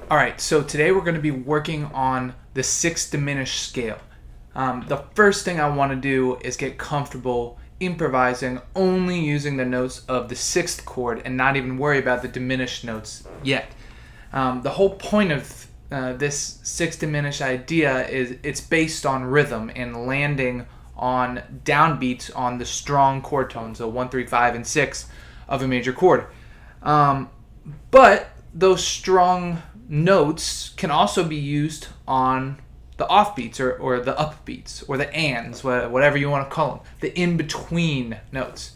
All right, so today we're going to be working on the 6th Diminished scale. The first thing I want to do is get comfortable improvising only using the notes of the 6th chord and not even worry about the diminished notes yet. The whole point of this 6th Diminished idea is it's based on rhythm and landing on downbeats on the strong chord tones, so 1, 3, 5, and 6 of a major chord. But those strong notes can also be used on the offbeats or the upbeats or the ands, whatever you want to call them, the in-between notes.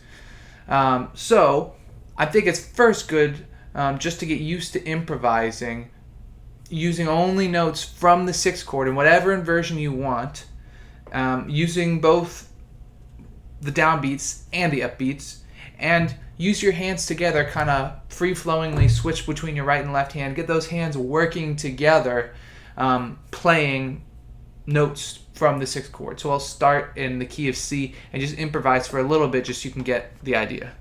So I think it's first good just to get used to improvising using only notes from the 6th chord in whatever inversion you want, using both the downbeats and the upbeats, and use your hands together, kind of free-flowingly switch between your right and left hand. Get those hands working together, playing notes from the 6th chord. So I'll start in the key of C and just improvise for a little bit just so you can get the idea.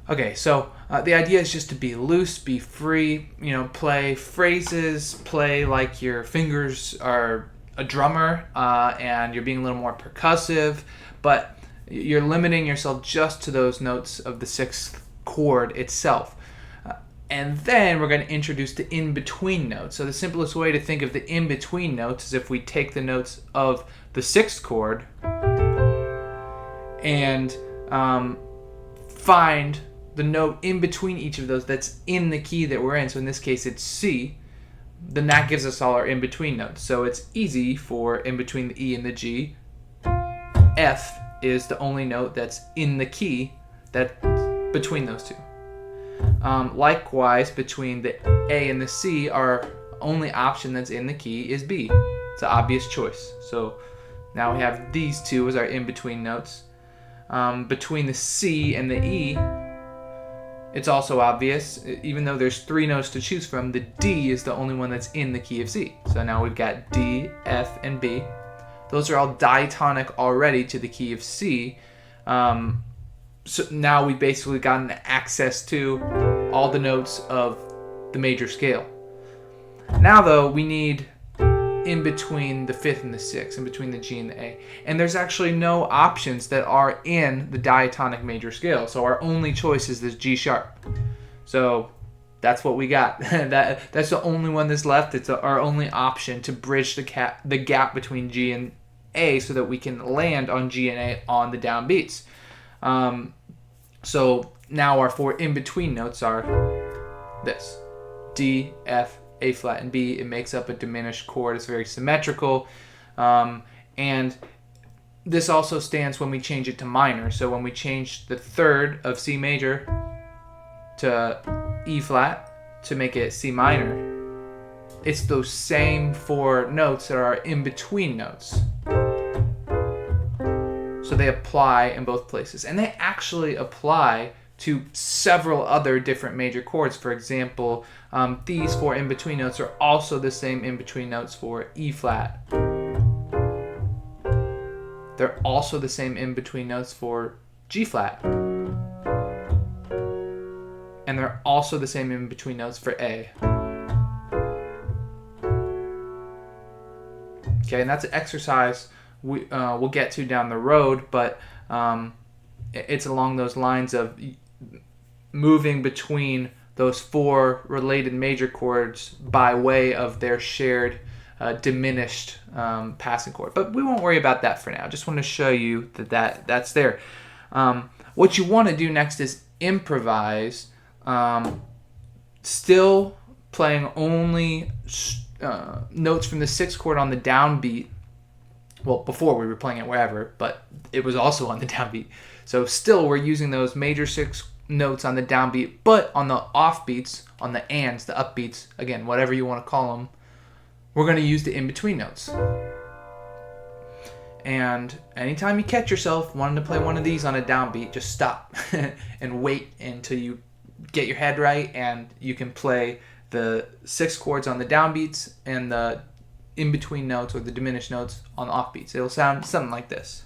Okay, so the idea is just to be loose, be free, play phrases, play like your fingers are a drummer, and you're being a little more percussive, but you're limiting yourself just to those notes of the 6th chord itself. And then we're going to introduce the in-between notes. So the simplest way to think of the in-between notes is if we take the notes of the 6th chord and find the note in between each of those that's in the key that we're in. So in this case it's C. Then that gives us all our in-between notes. So it's easy for in between the E and the G. F is the only note that's in the key that's between those two. Likewise, between the A and the C, our only option that's in the key is B. It's an obvious choice. So now we have these two as our in-between notes. Between the C and the E, it's also obvious. Even though there's 3 notes to choose from, the D is the only one that's in the key of C. So now we've got D, F, and B. Those are all diatonic already to the key of C. So now we've basically gotten access to all the notes of the major scale. Now though, we need in between the 5th and the 6th, in between the G and the A. And there's actually no options that are in the diatonic major scale. So our only choice is this G sharp. So that's what we got. That's the only one that's left. It's our only option to bridge the gap between G and A so that we can land on G and A on the downbeats. So now our 4 in-between notes are this: D, F, A flat, and B. It makes up a diminished chord. It's very symmetrical. And this also stands when we change it to minor. So when we change the 3rd of C major to E flat to make it C minor, it's those same 4 notes that are in-between notes. So they apply in both places. And they actually apply to several other different major chords. For example, these 4 in-between notes are also the same in-between notes for E flat. They're also the same in-between notes for G flat. And they're also the same in-between notes for A. Okay, and that's an exercise we'll get to down the road, but it's along those lines of moving between those 4 related major chords by way of their shared diminished passing chord. But we won't worry about that for now. Just want to show you that's there. What you want to do next is improvise, still playing only notes from the 6th chord on the downbeat, Well, before we were playing it wherever, but it was also on the downbeat. So still we're using those major 6 notes on the downbeat, but on the offbeats, on the ands, the upbeats, again, whatever you want to call them, we're going to use the in-between notes. And anytime you catch yourself wanting to play one of these on a downbeat, just stop and wait until you get your head right and you can play the 6 chords on the downbeats and the in-between notes or the diminished notes on the offbeats. It'll sound something like this.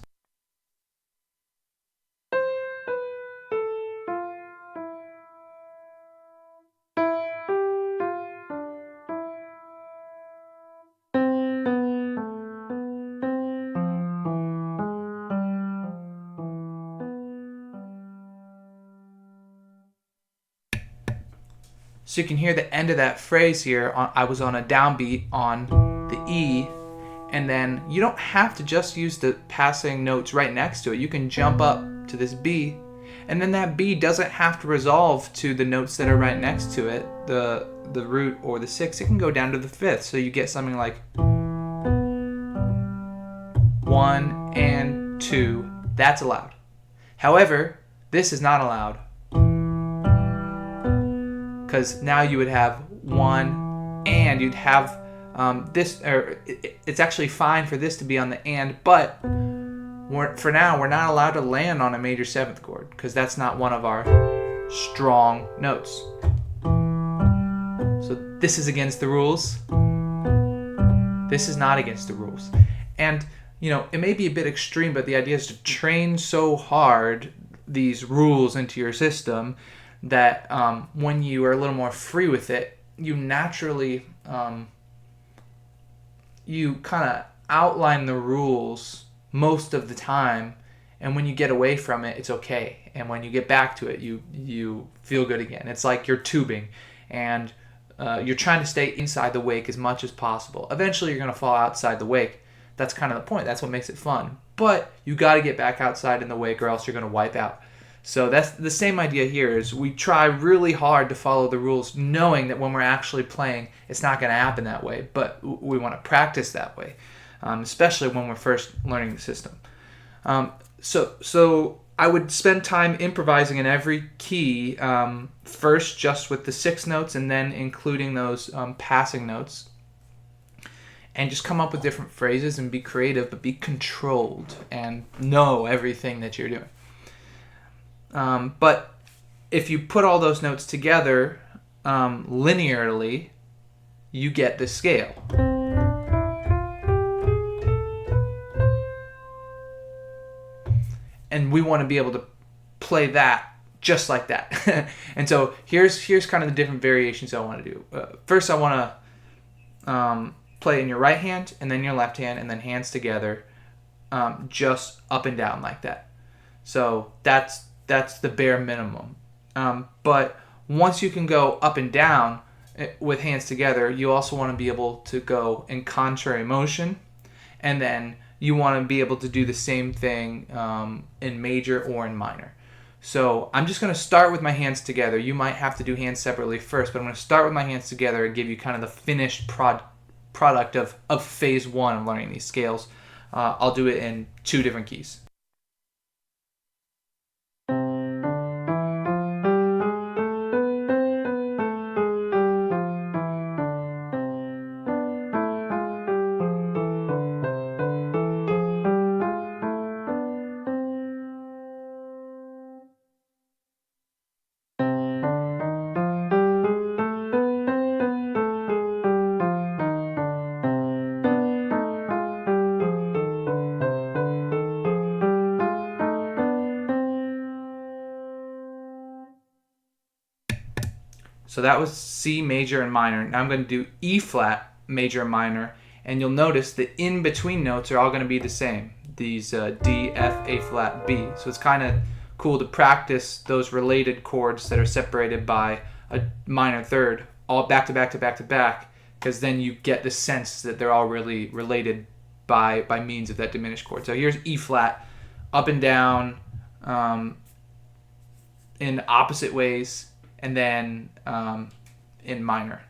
So you can hear the end of that phrase here. I was on a downbeat on the E, and then you don't have to just use the passing notes right next to it. You can jump up to this B, and then that B doesn't have to resolve to the notes that are right next to it, the root or the 6. It can go down to the 5th, so you get something like 1 and 2. That's allowed. However, this is not allowed, because now you would have 1 and you'd have this, or it's actually fine for this to be on the and, but for now we're not allowed to land on a major 7th chord because that's not one of our strong notes. So this is against the rules. This is not against the rules. And it may be a bit extreme, but the idea is to train so hard these rules into your system that when you are a little more free with it, you naturally you kind of outline the rules most of the time, and when you get away from it, it's okay, and when you get back to it, you feel good again. It's like you're tubing, and you're trying to stay inside the wake as much as possible. Eventually, you're going to fall outside the wake. That's kind of the point. That's what makes it fun. But you got to get back outside in the wake, or else you're going to wipe out. So that's the same idea here. Is we try really hard to follow the rules, knowing that when we're actually playing, it's not going to happen that way. But we want to practice that way, especially when we're first learning the system. So I would spend time improvising in every key, first just with the 6 notes, and then including those passing notes, and just come up with different phrases and be creative, but be controlled and know everything that you're doing. But if you put all those notes together linearly, you get the scale. And we want to be able to play that just like that. And so here's kind of the different variations I want to do. First, I want to play in your right hand, and then your left hand, and then hands together, just up and down like that. So that's the bare minimum. But once you can go up and down with hands together, you also want to be able to go in contrary motion, and then you want to be able to do the same thing in major or in minor. So I'm just going to start with my hands together. You might have to do hands separately first, but I'm going to start with my hands together and give you kind of the finished product of phase 1 of learning these scales. I'll do it in 2 different keys. So that was C major and minor. Now I'm going to do E flat, major and minor, and you'll notice the in-between notes are all going to be the same. These D, F, A flat, B. So it's kind of cool to practice those related chords that are separated by a minor third, all back to back to back to back, because then you get the sense that they're all really related by means of that diminished chord. So here's E flat, up and down, in opposite ways, and then in minor.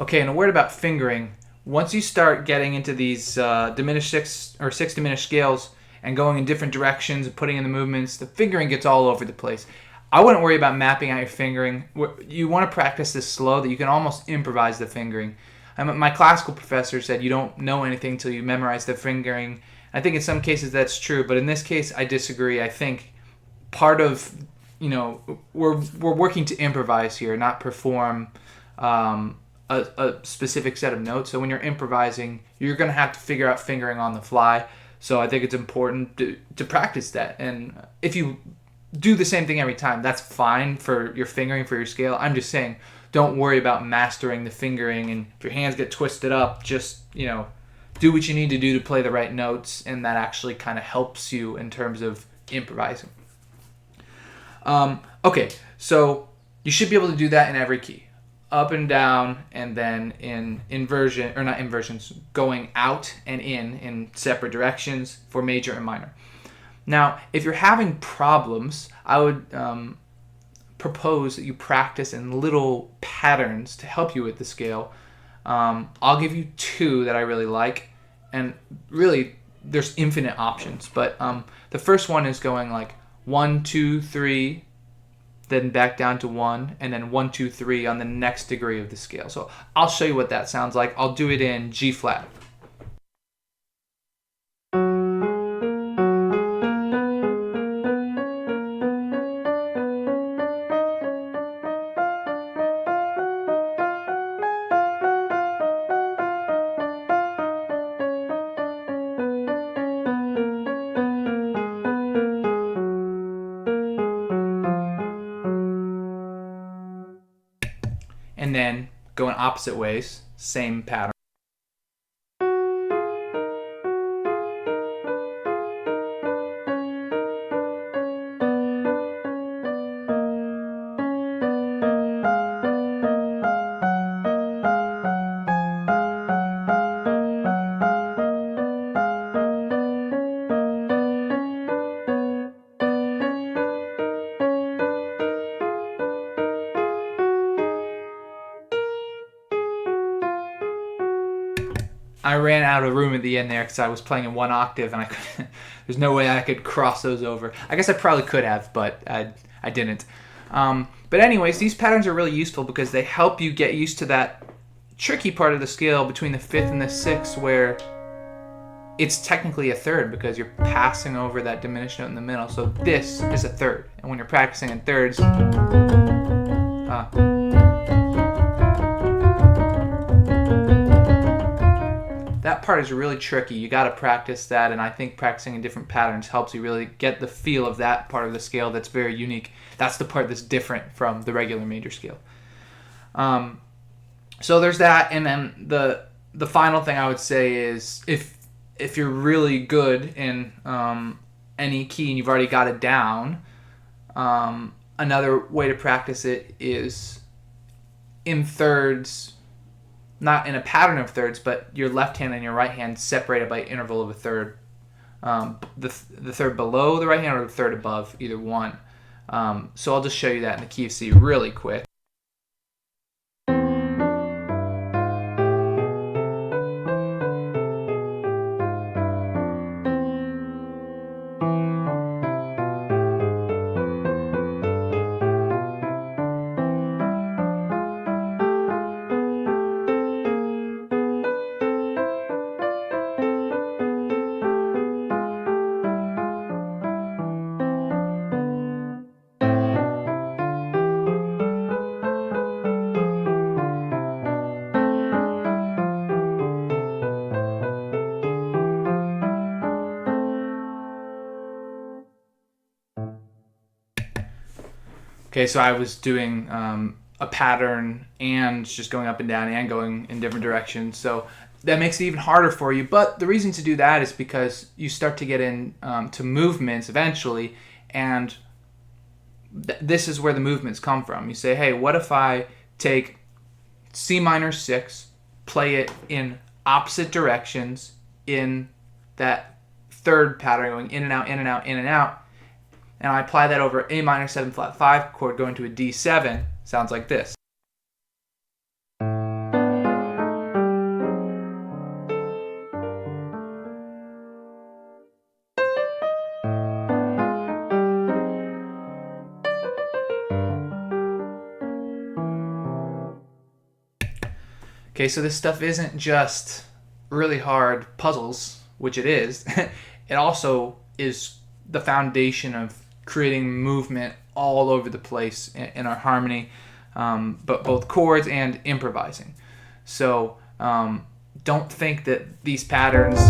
Okay, and a word about fingering. Once you start getting into these diminished 6th diminished scales and going in different directions and putting in the movements, the fingering gets all over the place. I wouldn't worry about mapping out your fingering. You want to practice this slow that you can almost improvise the fingering. My classical professor said you don't know anything until you memorize the fingering. I think in some cases that's true, but in this case I disagree. I think part of, we're working to improvise here, not perform a specific set of notes. So when you're improvising, you're going to have to figure out fingering on the fly. So I think it's important to practice that. And if you do the same thing every time, that's fine for your fingering, for your scale. I'm just saying, don't worry about mastering the fingering, and if your hands get twisted up, just, do what you need to do to play the right notes, and that actually kind of helps you in terms of improvising. Okay, so you should be able to do that in every key. Up and down, and then in inversion, or not inversions, going out and in separate directions for major and minor. Now, if you're having problems, I would propose that you practice in little patterns to help you with the scale. I'll give you two that I really like, and really there's infinite options, but the first one is going like 1, 2, 3, then back down to 1, and then 1, 2, 3 on the next degree of the scale. So I'll show you what that sounds like. I'll do it in G flat. And then going opposite ways, same pattern. I ran out of room at the end there because I was playing in one octave, and there's no way I could cross those over. I guess I probably could have, but I didn't. But anyways, these patterns are really useful because they help you get used to that tricky part of the scale between the 5th and the 6th, where it's technically a third because you're passing over that diminished note in the middle. So this is a third, and when you're practicing in thirds, that part is really tricky. You got to practice that, and I think practicing in different patterns helps you really get the feel of that part of the scale that's very unique. That's the part that's different from the regular major scale. So there's that, and then the final thing I would say is if you're really good in any key and you've already got it down, another way to practice it is in thirds. Not in a pattern of thirds, but your left hand and your right hand separated by interval of a third. The third below the right hand or the third above, either one. So I'll just show you that in the key of C really quick. Okay, so I was doing a pattern and just going up and down and going in different directions. So that makes it even harder for you. But the reason to do that is because you start to get in to movements eventually, and this is where the movements come from. You say, hey, what if I take C minor 6, play it in opposite directions in that third pattern, going in and out, in and out, in and out, and I apply that over A minor 7 flat 5 chord going to a D7, sounds like this. Okay, so this stuff isn't just really hard puzzles, which it is. It also is the foundation of creating movement all over the place in our harmony, but both chords and improvising. So don't think that these patterns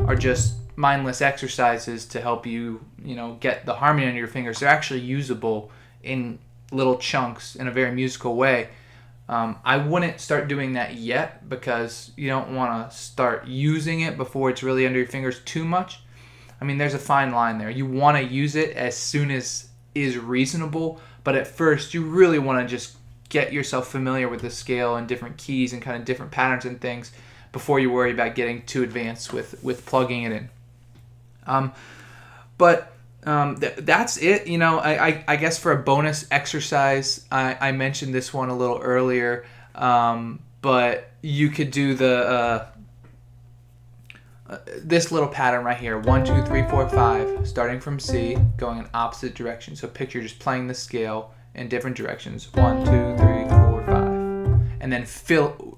are just mindless exercises to help you, get the harmony on your fingers. They're actually usable in little chunks in a very musical way. I wouldn't start doing that yet because you don't want to start using it before it's really under your fingers too much. I mean, there's a fine line there. You want to use it as soon as is reasonable, but at first you really want to just get yourself familiar with the scale and different keys and kind of different patterns and things before you worry about getting too advanced with plugging it in. That's it. I guess for a bonus exercise, I mentioned this one a little earlier, but you could do the this little pattern right here: 1, 2, 3, 4, 5, starting from C, going in opposite directions. So picture just playing the scale in different directions: 1, 2, 3, 4, 5, and then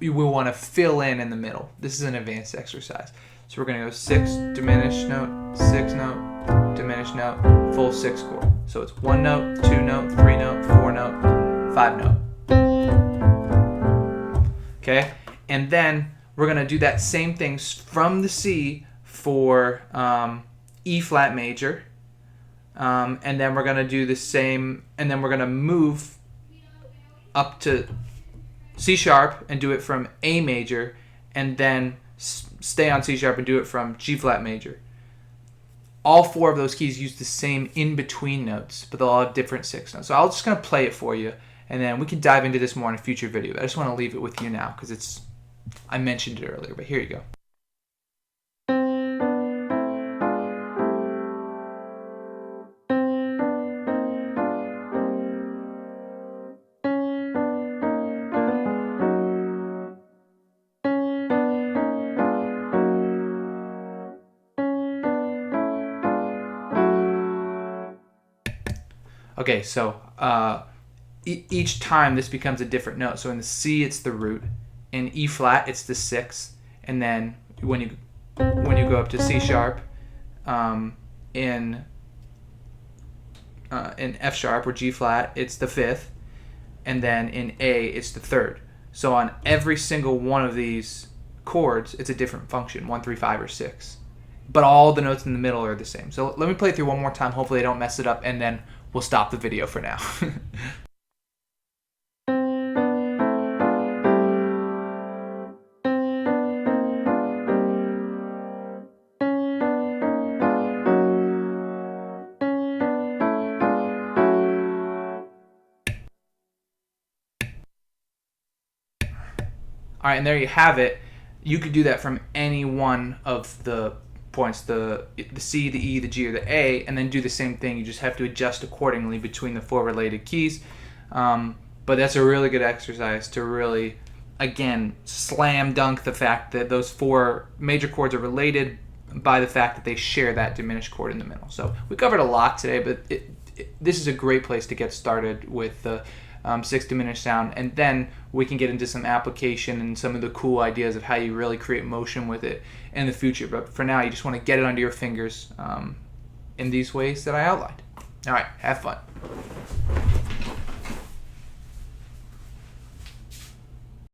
we want to fill in the middle. This is an advanced exercise. So we're going to go 6 diminished note, 6 note, diminished note, full 6 chord. So it's 1 note, 2 note, 3 note, 4 note, 5 note. Okay? And then we're going to do that same thing from the C for E flat major. And then we're going to do the same, and then we're going to move up to C sharp and do it from A major, and then stay on C sharp and do it from G flat major. All 4 of those keys use the same in-between notes, but they'll all have different 6 notes. So I'm just going to play it for you, and then we can dive into this more in a future video. I just want to leave it with you now because I mentioned it earlier, but here you go. Okay, so each time this becomes a different note. So in the C, it's the root. In E flat, it's the 6th. And then when you go up to C sharp, in F sharp or G flat, it's the 5th. And then in A, it's the 3rd. So on every single one of these chords, it's a different function: 1, 3, 5, or 6. But all the notes in the middle are the same. So let me play it through one more time. Hopefully I don't mess it up, and then we'll stop the video for now. All right, and there you have it. You could do that from any one of the points, the C, the E, the G, or the A, and then do the same thing. You just have to adjust accordingly between the 4 related keys. But that's a really good exercise to really, again, slam dunk the fact that those 4 major chords are related by the fact that they share that diminished chord in the middle. So we covered a lot today, but this is a great place to get started with the 6th diminished sound, and then we can get into some application and some of the cool ideas of how you really create motion with it in the future. But for now, you just want to get it under your fingers in these ways that I outlined. All right, have fun.